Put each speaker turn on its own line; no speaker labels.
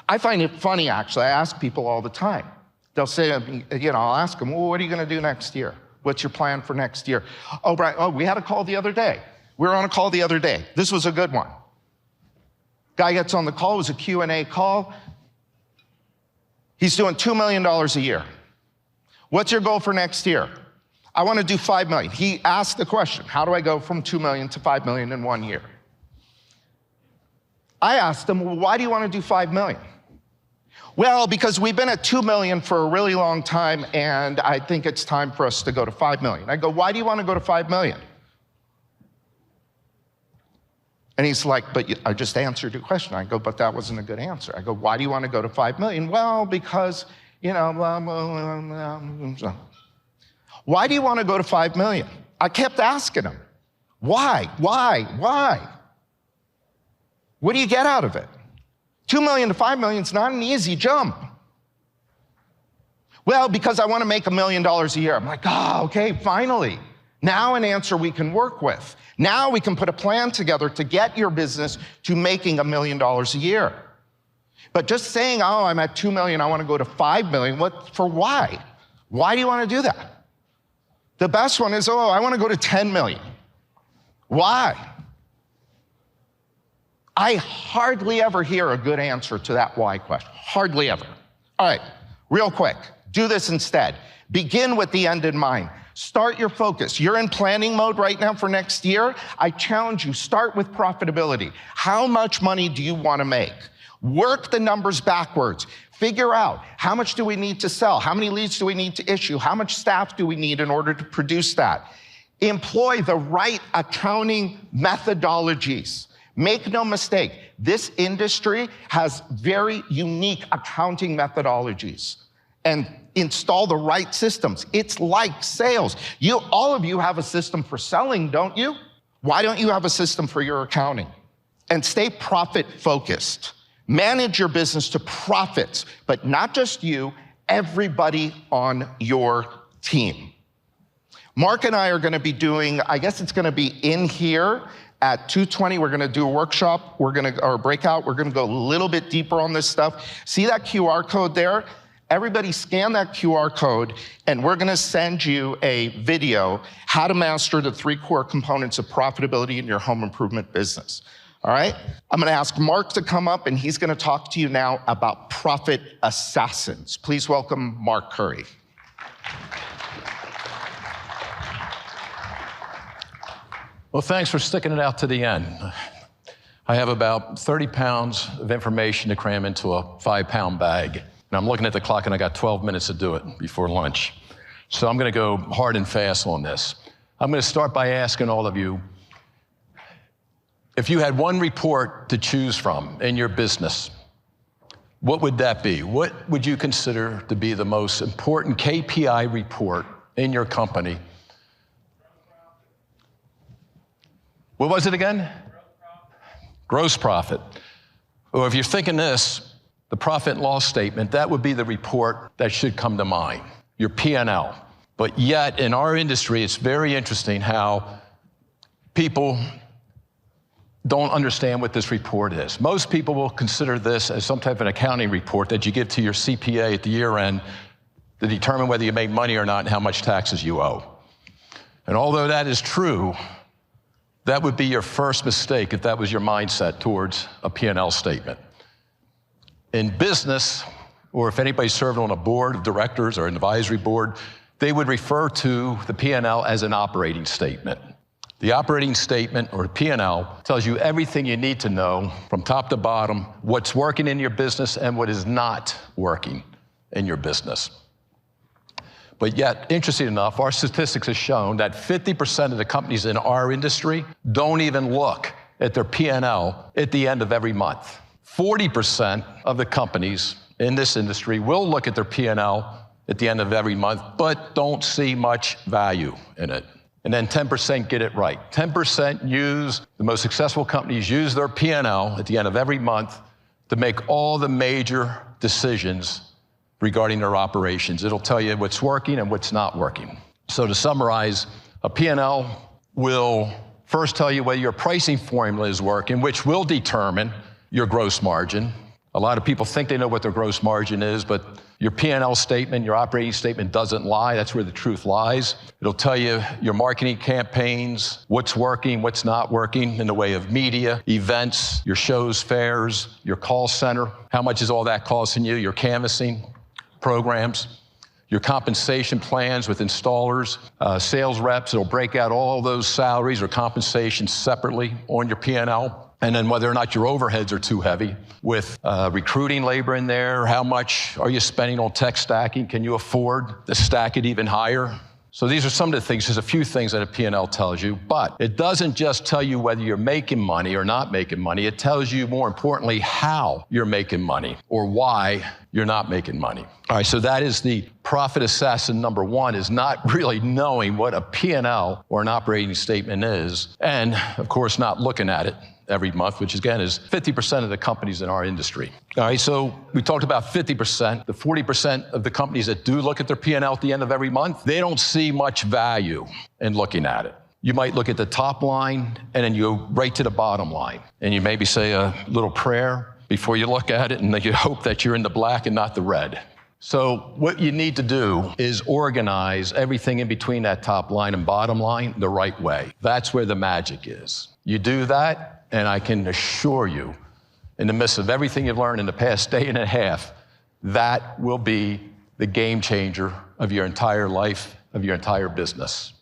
I find it funny, actually. I ask people all the time. They'll say, I'll ask them, well, what are you going to do next year? What's your plan for next year? Oh, Brian, we had a call the other day. We were on a call the other day. This was a good one. Guy gets on the call. It was a Q&A call. He's doing $2 million a year. What's your goal for next year? I want to do $5 million. He asked the question, how do I go from $2 million to $5 million in 1 year? I asked him, well, why do you want to do $5 million? Well, because we've been at $2 million for a really long time, and I think it's time for us to go to $5 million. I go, why do you want to go to $5 million? And he's like, but I just answered your question. I go, but that wasn't a good answer. I go, why do you want to go to $5 million? Well, because, why do you want to go to $5 million? I kept asking him, why? What do you get out of it? $2 million to $5 million is not an easy jump. Well, because I want to make $1 million a year. I'm like, okay, finally. Now an answer we can work with. Now we can put a plan together to get your business to making $1 million a year. But just saying, I'm at $2 million, I want to go to $5 million, why? Why do you want to do that? The best one is, I want to go to $10 million. Why? I hardly ever hear a good answer to that why question. Hardly ever. All right, real quick, do this instead. Begin with the end in mind. Start your focus. You're in planning mode right now for next year. I challenge you, start with profitability. How much money do you want to make? Work the numbers backwards. Figure out, how much do we need to sell? How many leads do we need to issue? How much staff do we need in order to produce that? Employ the right accounting methodologies. Make no mistake, this industry has very unique accounting methodologies. And install the right systems. It's like sales. All of you have a system for selling, don't you? Why don't you have a system for your accounting? And stay profit-focused. Manage your business to profits, but not just you, everybody on your team. Mark and I are going to be doing, I guess it's going to be in here at 2:20. We're going to do a workshop. Or a breakout. We're going to go a little bit deeper on this stuff. See that QR code there? Everybody scan that QR code, and we're going to send you a video, how to master the 3 core components of profitability in your home improvement business. All right? I'm going to ask Mark to come up, and he's going to talk to you now about profit assassins. Please welcome Mark Curry.
Well, thanks for sticking it out to the end. I have about 30 pounds of information to cram into a 5-pound bag. And I'm looking at the clock, and I got 12 minutes to do it before lunch. So I'm going to go hard and fast on this. I'm going to start by asking all of you, if you had one report to choose from in your business, what would that be? What would you consider to be the most important KPI report in your company? What was it again? Gross profit. Or if you're thinking this, the profit and loss statement, that would be the report that should come to mind, your P&L. But yet, in our industry, it's very interesting how people don't understand what this report is. Most people will consider this as some type of an accounting report that you give to your CPA at the year end to determine whether you make money or not and how much taxes you owe. And although that is true, that would be your first mistake if that was your mindset towards a P&L statement. In business, or if anybody's serving on a board of directors or an advisory board, they would refer to the P&L as an operating statement. The operating statement, or P&L, tells you everything you need to know from top to bottom, what's working in your business and what is not working in your business. But yet, interesting enough, our statistics have shown that 50% of the companies in our industry don't even look at their P&L at the end of every month. 40% of the companies in this industry will look at their P&L at the end of every month, but don't see much value in it. And then 10% get it right. 10% the most successful companies use their P&L at the end of every month to make all the major decisions regarding their operations. It'll tell you what's working and what's not working. So to summarize, a P&L will first tell you whether your pricing formula is working, which will determine your gross margin. A lot of people think they know what their gross margin is, but your P&L statement, your operating statement doesn't lie. That's where the truth lies. It'll tell you your marketing campaigns, what's working, what's not working in the way of media, events, your shows, fairs, your call center. How much is all that costing you? Your canvassing programs, your compensation plans with installers, sales reps. It'll break out all those salaries or compensations separately on your P&L. And then whether or not your overheads are too heavy with recruiting labor in there, how much are you spending on tech stacking? Can you afford to stack it even higher? So these are some of the things, there's a few things that a P&L tells you, but it doesn't just tell you whether you're making money or not making money. It tells you, more importantly, how you're making money or why you're not making money. All right, so that is the profit assassin number one, is not really knowing what a P&L or an operating statement is, and of course not looking at it every month, which again is 50% of the companies in our industry. All right, so we talked about 50%. The 40% of the companies that do look at their P&L at the end of every month, they don't see much value in looking at it. You might look at the top line and then you go right to the bottom line. And you maybe say a little prayer before you look at it, and then you hope that you're in the black and not the red. So what you need to do is organize everything in between that top line and bottom line the right way. That's where the magic is. You do that, and I can assure you, in the midst of everything you've learned in the past day and a half, that will be the game changer of your entire life, of your entire business.